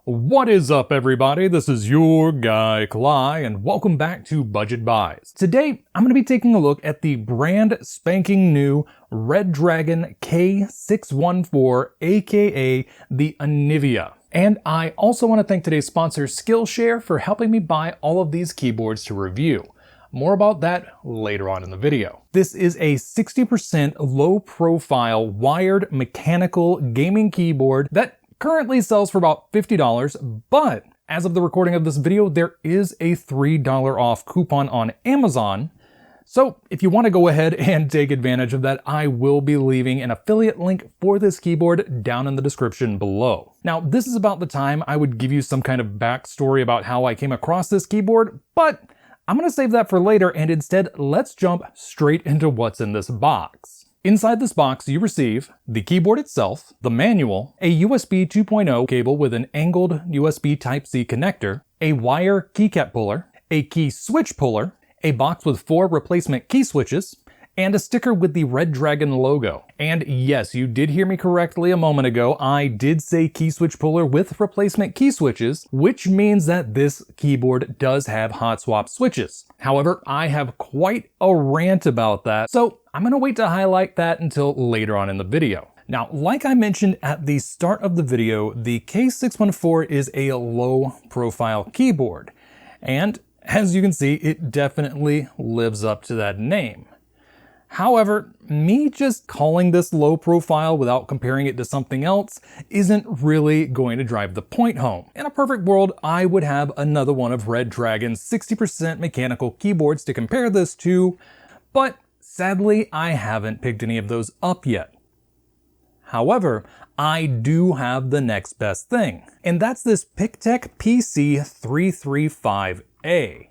What is up, everybody? This is your guy Cly, and welcome back to Budget Buys. Today, I'm going to be taking a look at the brand spanking new Redragon K614, aka the Anivia. And I also want to thank today's sponsor Skillshare for helping me buy all of these keyboards to review. More about that later on in the video. This is a 60% low-profile wired mechanical gaming keyboard that currently sells for about $50, but as of the recording of this video, there is a $3 off coupon on Amazon. So if you want to go ahead and take advantage of that, I will be leaving an affiliate link for this keyboard down in the description below. Now, this is about the time I would give you some kind of backstory about how I came across this keyboard, but I'm going to save that for later, and instead, let's jump straight into what's in this box. Inside this box, you receive the keyboard itself, the manual, a USB 2.0 cable with an angled USB Type-C connector, a wire keycap puller, a key switch puller, a box with 4 replacement key switches, and a sticker with the Redragon logo. And yes, you did hear me correctly a moment ago. I did say key switch puller with replacement key switches, which means that this keyboard does have Hotswap switches. However, I have quite a rant about that, so I'm gonna wait to highlight that until later on in the video. Now, like I mentioned at the start of the video, the K614 is a low profile keyboard. And as you can see, it definitely lives up to that name. However, me just calling this low profile without comparing it to something else isn't really going to drive the point home. In a perfect world, I would have another one of Redragon's 60% mechanical keyboards to compare this to, but sadly, I haven't picked any of those up yet. However, I do have the next best thing, and that's this PicTech PC335A.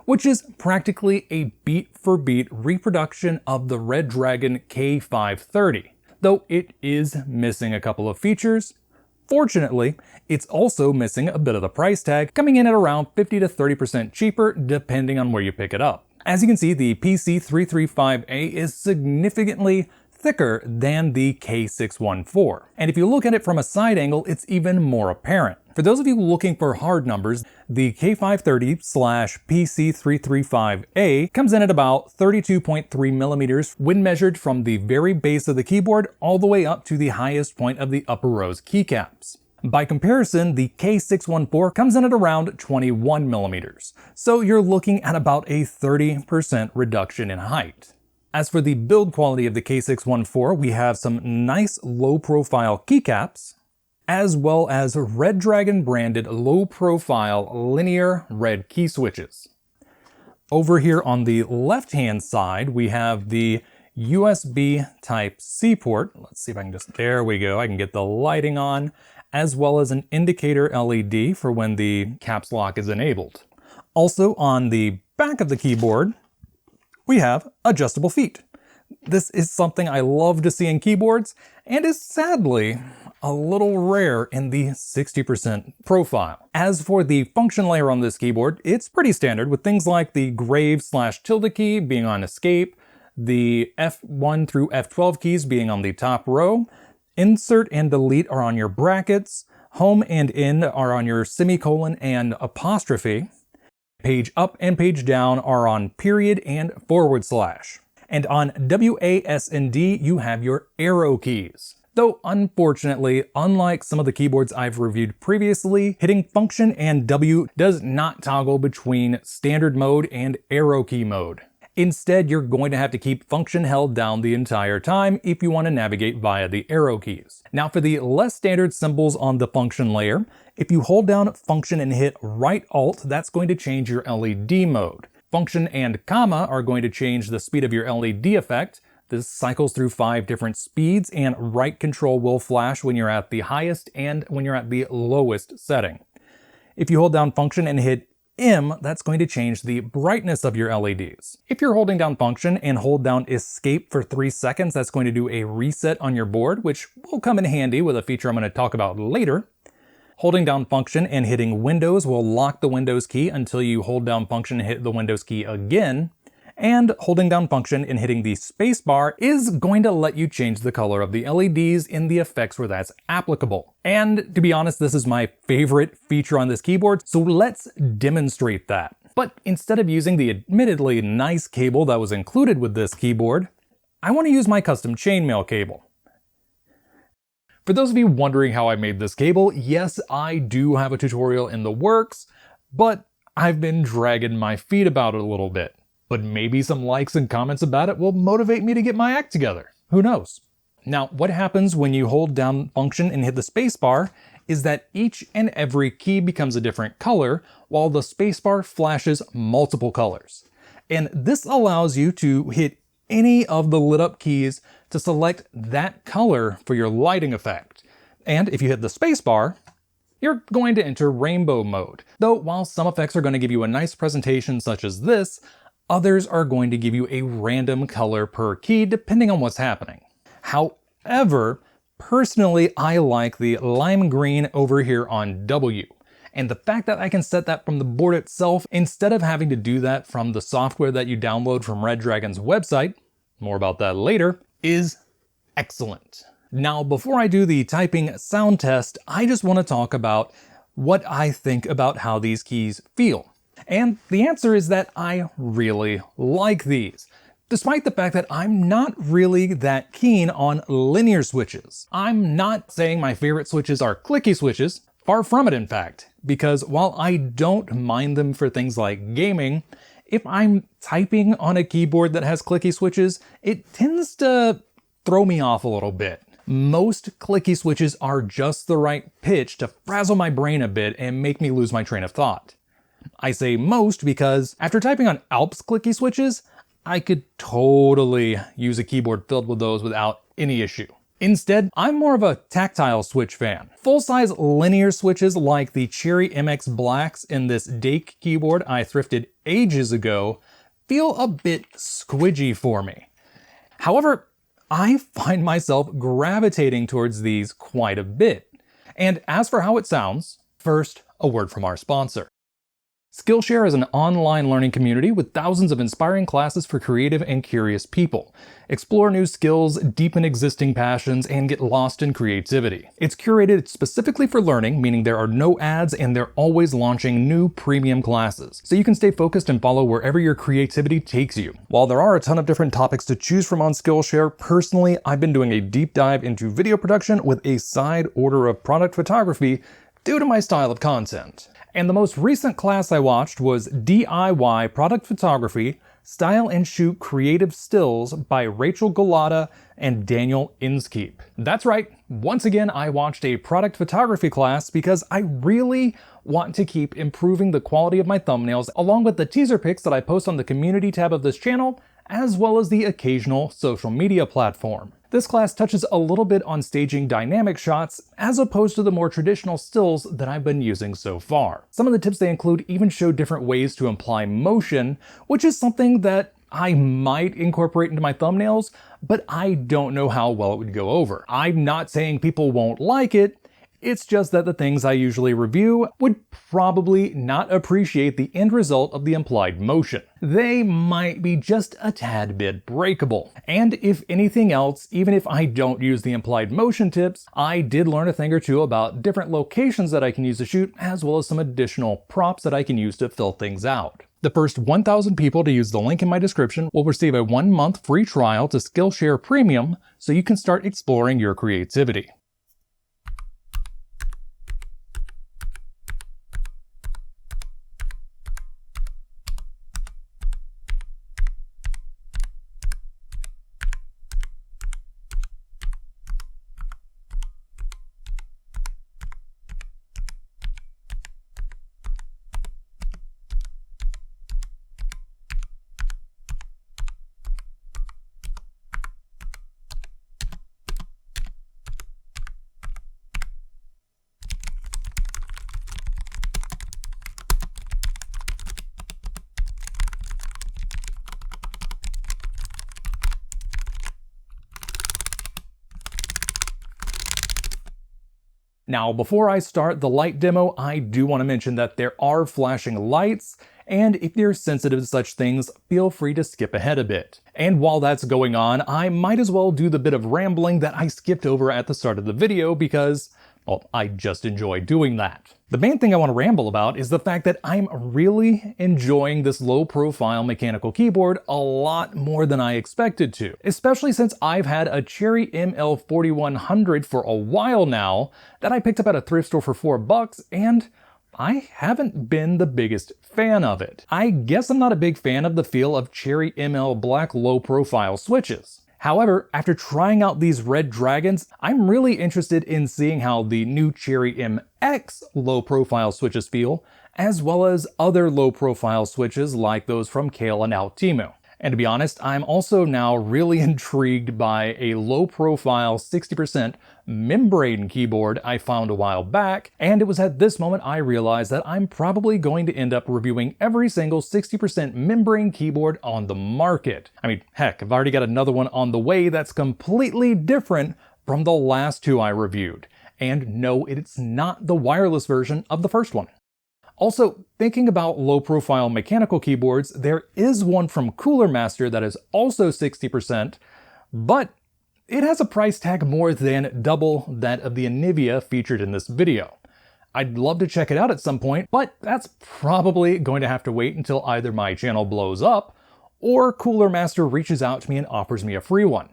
Which is practically a beat-for-beat reproduction of the Redragon K530, though it is missing a couple of features. Fortunately, it's also missing a bit of the price tag, coming in at around 50 to 30% cheaper depending on where you pick it up. As you can see, the PC335A is significantly thicker than the K614. And if you look at it from a side angle, it's even more apparent. For those of you looking for hard numbers, the K530/PC335A comes in at about 32.3 millimeters when measured from the very base of the keyboard all the way up to the highest point of the upper row's keycaps. By comparison, the K614 comes in at around 21 millimeters, so you're looking at about a 30% reduction in height. As for the build quality of the K614, we have some nice low-profile keycaps, as well as Redragon branded low-profile linear red key switches. Over here on the left-hand side, we have the USB Type-C port. Let's see if I can there we go, I can get the lighting on, as well as an indicator LED for when the caps lock is enabled. Also on the back of the keyboard, we have adjustable feet. This is something I love to see in keyboards and is sadly a little rare in the 60% profile. As for the function layer on this keyboard, it's pretty standard with things like the grave/tilde key being on escape, the F1 through F12 keys being on the top row, insert and delete are on your brackets, home and end are on your semicolon and apostrophe, page up and page down are on period and /. And on W, A, S, and D, you have your arrow keys. Though unfortunately, unlike some of the keyboards I've reviewed previously, hitting function and W does not toggle between standard mode and arrow key mode. Instead, you're going to have to keep function held down the entire time if you want to navigate via the arrow keys. Now for the less standard symbols on the function layer, if you hold down function and hit right alt, that's going to change your LED mode. Function and comma are going to change the speed of your LED effect. This cycles through 5 different speeds, and right control will flash when you're at the highest and when you're at the lowest setting. If you hold down function and hit M, that's going to change the brightness of your LEDs. If you're holding down function and hold down escape for 3 seconds, that's going to do a reset on your board, which will come in handy with a feature I'm going to talk about later. Holding down function and hitting Windows will lock the Windows key until you hold down function and hit the Windows key again. And holding down function and hitting the spacebar is going to let you change the color of the LEDs in the effects where that's applicable. And to be honest, this is my favorite feature on this keyboard, so let's demonstrate that. But instead of using the admittedly nice cable that was included with this keyboard, I want to use my custom chainmail cable. For those of you wondering how I made this cable, yes, I do have a tutorial in the works, but I've been dragging my feet about it a little bit. But maybe some likes and comments about it will motivate me to get my act together. Who knows? Now, what happens when you hold down function and hit the spacebar is that each and every key becomes a different color, while the spacebar flashes multiple colors. And this allows you to hit any of the lit up keys to select that color for your lighting effect. And if you hit the spacebar, you're going to enter rainbow mode. Though while some effects are going to give you a nice presentation such as this, others are going to give you a random color per key depending on what's happening. However, personally, I like the lime green over here on W. And the fact that I can set that from the board itself instead of having to do that from the software that you download from Redragon's website, more about that later, is excellent. Now, before I do the typing sound test, I just want to talk about what I think about how these keys feel. And the answer is that I really like these, despite the fact that I'm not really that keen on linear switches. I'm not saying my favorite switches are clicky switches, far from it in fact, because while I don't mind them for things like gaming, if I'm typing on a keyboard that has clicky switches, it tends to throw me off a little bit. Most clicky switches are just the right pitch to frazzle my brain a bit and make me lose my train of thought. I say most because after typing on Alp's clicky switches, I could totally use a keyboard filled with those without any issue. Instead, I'm more of a tactile switch fan. Full-size linear switches like the Cherry MX Blacks in this Dake keyboard I thrifted ages ago feel a bit squidgy for me. However, I find myself gravitating towards these quite a bit. And as for how it sounds, first, a word from our sponsor. Skillshare is an online learning community with thousands of inspiring classes for creative and curious people. Explore new skills, deepen existing passions, and get lost in creativity. It's curated specifically for learning, meaning there are no ads and they're always launching new premium classes, so you can stay focused and follow wherever your creativity takes you. While there are a ton of different topics to choose from on Skillshare, personally, I've been doing a deep dive into video production with a side order of product photography due to my style of content. And the most recent class I watched was DIY Product Photography, Style and Shoot Creative Stills by Rachel Galata and Daniel Inskeep. That's right, once again I watched a product photography class because I really want to keep improving the quality of my thumbnails along with the teaser pics that I post on the community tab of this channel, as well as the occasional social media platform. This class touches a little bit on staging dynamic shots as opposed to the more traditional stills that I've been using so far. Some of the tips they include even show different ways to imply motion, which is something that I might incorporate into my thumbnails, but I don't know how well it would go over. I'm not saying people won't like it, it's just that the things I usually review would probably not appreciate the end result of the implied motion. They might be just a tad bit breakable. And if anything else, even if I don't use the implied motion tips, I did learn a thing or two about different locations that I can use to shoot, as well as some additional props that I can use to fill things out. The first 1,000 people to use the link in my description will receive a 1-month free trial to Skillshare Premium so you can start exploring your creativity. Now, before I start the light demo, I do want to mention that there are flashing lights, and if you're sensitive to such things, feel free to skip ahead a bit. And while that's going on, I might as well do the bit of rambling that I skipped over at the start of the video because, well, I just enjoy doing that. The main thing I want to ramble about is the fact that I'm really enjoying this low-profile mechanical keyboard a lot more than I expected to, especially since I've had a Cherry ML4100 for a while now that I picked up at a thrift store for $4, and I haven't been the biggest fan of it. I guess I'm not a big fan of the feel of Cherry ML black low-profile switches. However, after trying out these Redragons, I'm really interested in seeing how the new Cherry MX low-profile switches feel, as well as other low-profile switches like those from Kale and Altimu. And to be honest, I'm also now really intrigued by a low-profile 60% membrane keyboard I found a while back, and it was at this moment I realized that I'm probably going to end up reviewing every single 60% membrane keyboard on the market. I mean, heck, I've already got another one on the way that's completely different from the last two I reviewed. And no, it's not the wireless version of the first one. Also, thinking about low-profile mechanical keyboards, there is one from Cooler Master that is also 60%, but it has a price tag more than double that of the Anivia featured in this video. I'd love to check it out at some point, but that's probably going to have to wait until either my channel blows up or Cooler Master reaches out to me and offers me a free one.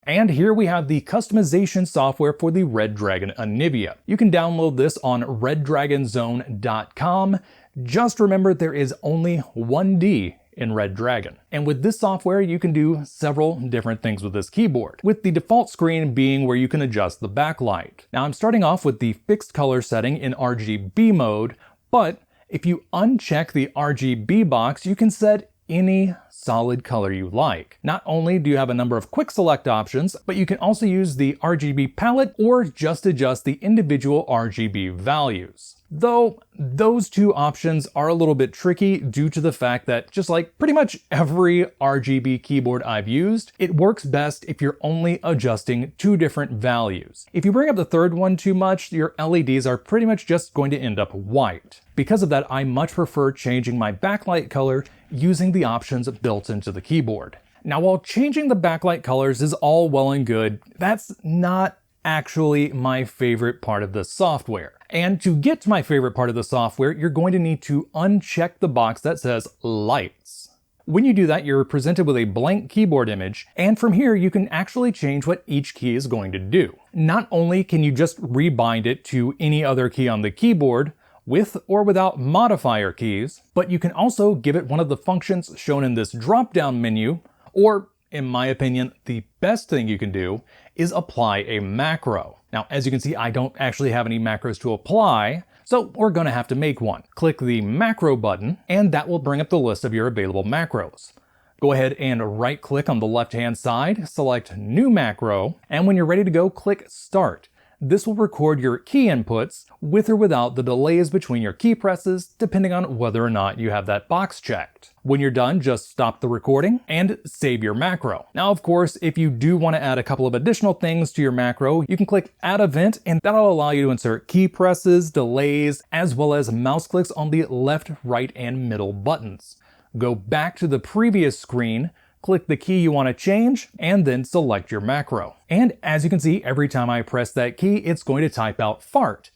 And here we have the customization software for the Redragon Anivia. You can download this on redragonzone.com. Just remember there is only one D in Redragon. And with this software, you can do several different things with this keyboard, with the default screen being where you can adjust the backlight. Now I'm starting off with the fixed color setting in RGB mode, but if you uncheck the RGB box, you can set any solid color you like. Not only do you have a number of quick select options, but you can also use the RGB palette or just adjust the individual RGB values. Though those two options are a little bit tricky due to the fact that just like pretty much every RGB keyboard I've used, it works best if you're only adjusting two different values. If you bring up the third one too much, your LEDs are pretty much just going to end up white. Because of that, I much prefer changing my backlight color using the options built into the keyboard. Now, while changing the backlight colors is all well and good, that's not actually my favorite part of the software. And to get to my favorite part of the software, you're going to need to uncheck the box that says lights. When you do that, you're presented with a blank keyboard image, and from here you can actually change what each key is going to do. Not only can you just rebind it to any other key on the keyboard, with or without modifier keys, but you can also give it one of the functions shown in this drop-down menu, or in my opinion, the best thing you can do is apply a macro. Now, as you can see, I don't actually have any macros to apply, so we're gonna have to make one. Click the macro button, and that will bring up the list of your available macros. Go ahead and right-click on the left-hand side, select New Macro, and when you're ready to go, click Start. This will record your key inputs with or without the delays between your key presses, depending on whether or not you have that box checked. When you're done, just stop the recording and save your macro. Now, of course, if you do want to add a couple of additional things to your macro, you can click Add Event, and that'll allow you to insert key presses, delays, as well as mouse clicks on the left, right, and middle buttons. Go back to the previous screen, click the key you want to change, and then select your macro. And as you can see, every time I press that key, it's going to type out fart,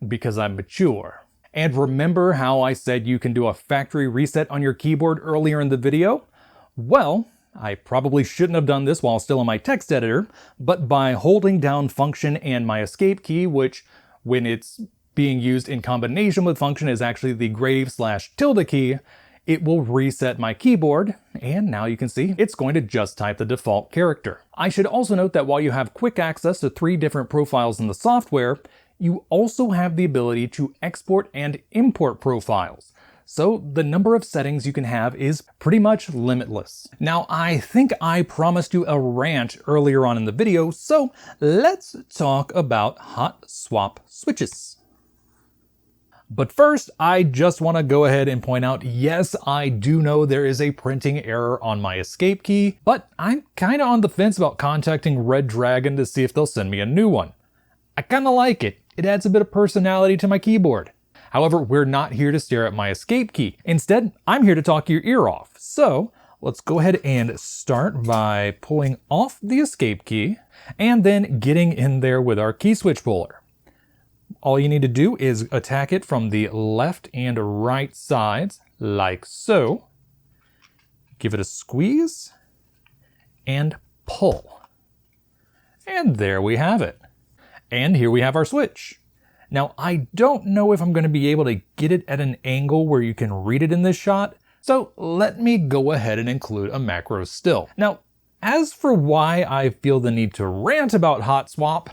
because I'm mature. And remember how I said you can do a factory reset on your keyboard earlier in the video? Well, I probably shouldn't have done this while still in my text editor, but by holding down function and my escape key, which when it's being used in combination with function is actually the grave/tilde key, it will reset my keyboard, and now you can see it's going to just type the default character. I should also note that while you have quick access to 3 different profiles in the software, you also have the ability to export and import profiles. So the number of settings you can have is pretty much limitless. Now, I think I promised you a rant earlier on in the video, so let's talk about Hotswap switches. But first, I just want to go ahead and point out, yes, I do know there is a printing error on my escape key, but I'm kind of on the fence about contacting Redragon to see if they'll send me a new one. I kind of like it. It adds a bit of personality to my keyboard. However, we're not here to stare at my escape key. Instead, I'm here to talk your ear off. So let's go ahead and start by pulling off the escape key and then getting in there with our key switch puller. All you need to do is attack it from the left and right sides, like so. Give it a squeeze and pull. And there we have it. And here we have our switch. Now, I don't know if I'm going to be able to get it at an angle where you can read it in this shot, so let me go ahead and include a macro still. Now, as for why I feel the need to rant about Hotswap,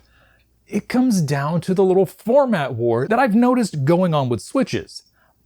it comes down to the little format war that I've noticed going on with switches.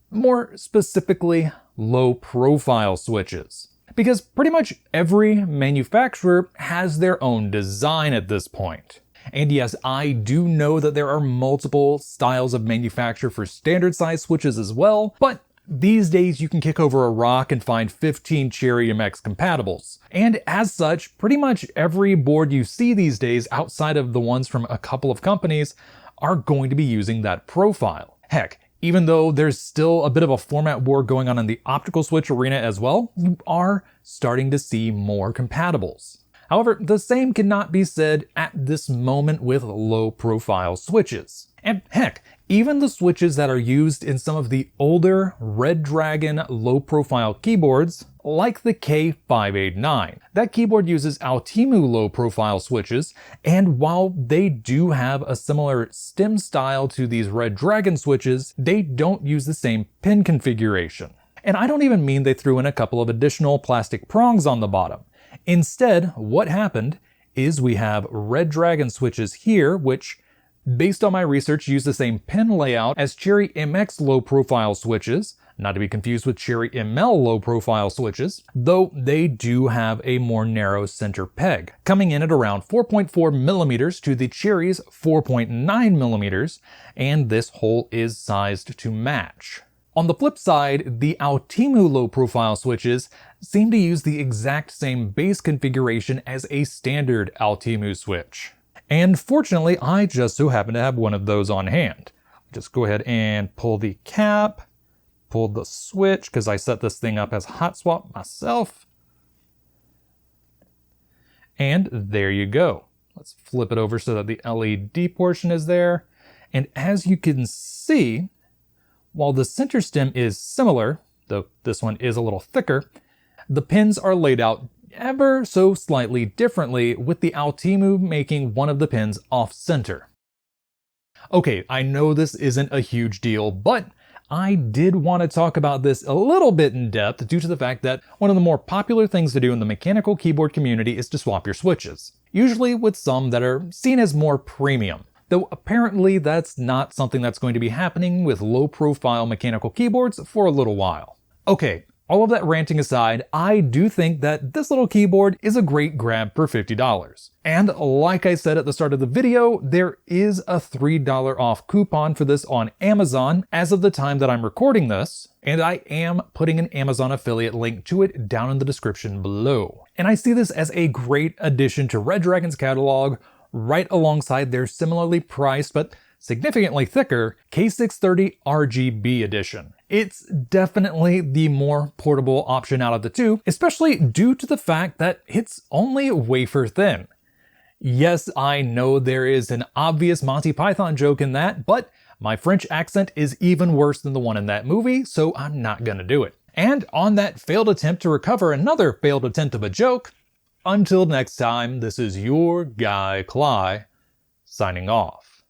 More specifically, low profile switches. Because pretty much every manufacturer has their own design at this point. And yes, I do know that there are multiple styles of manufacture for standard size switches as well, but these days you can kick over a rock and find 15 Cherry MX compatibles. And as such, pretty much every board you see these days outside of the ones from a couple of companies are going to be using that profile. Heck, even though there's still a bit of a format war going on in the optical switch arena as well, you are starting to see more compatibles. However, the same cannot be said at this moment with low profile switches. And heck, even the switches that are used in some of the older Redragon low profile keyboards, like the K614. That keyboard uses Altimu low profile switches, and while they do have a similar stem style to these Redragon switches, they don't use the same pin configuration. And I don't even mean they threw in a couple of additional plastic prongs on the bottom. Instead, what happened is we have Redragon switches here, which, based on my research, use the same pin layout as Cherry MX low profile switches, not to be confused with Cherry ML low profile switches, though they do have a more narrow center peg, coming in at around 4.4 millimeters to the Cherry's 4.9 millimeters, and this hole is sized to match. On the flip side, the Altimu low profile switches seem to use the exact same base configuration as a standard Altimu switch. And fortunately, I just so happen to have one of those on hand. Just go ahead and pull the cap, pull the switch, because I set this thing up as Hotswap myself. And there you go. Let's flip it over so that the LED portion is there. And as you can see, while the center stem is similar, though this one is a little thicker, the pins are laid out ever so slightly differently, with the Altimu making one of the pins off-center. Okay, I know this isn't a huge deal, but I did want to talk about this a little bit in depth due to the fact that one of the more popular things to do in the mechanical keyboard community is to swap your switches, usually with some that are seen as more premium. Though apparently that's not something that's going to be happening with low-profile mechanical keyboards for a little while. Okay, all of that ranting aside, I do think that this little keyboard is a great grab for $50. And like I said at the start of the video, there is a $3 off coupon for this on Amazon as of the time that I'm recording this, and I am putting an Amazon affiliate link to it down in the description below. And I see this as a great addition to Redragon's catalog, right alongside their similarly priced but significantly thicker K630 RGB edition. It's definitely the more portable option out of the two, especially due to the fact that it's only wafer thin. Yes, I know there is an obvious Monty Python joke in that, but my French accent is even worse than the one in that movie, so I'm not gonna do it. And on that failed attempt to recover another failed attempt of a joke, until next time, this is your guy Cly, signing off.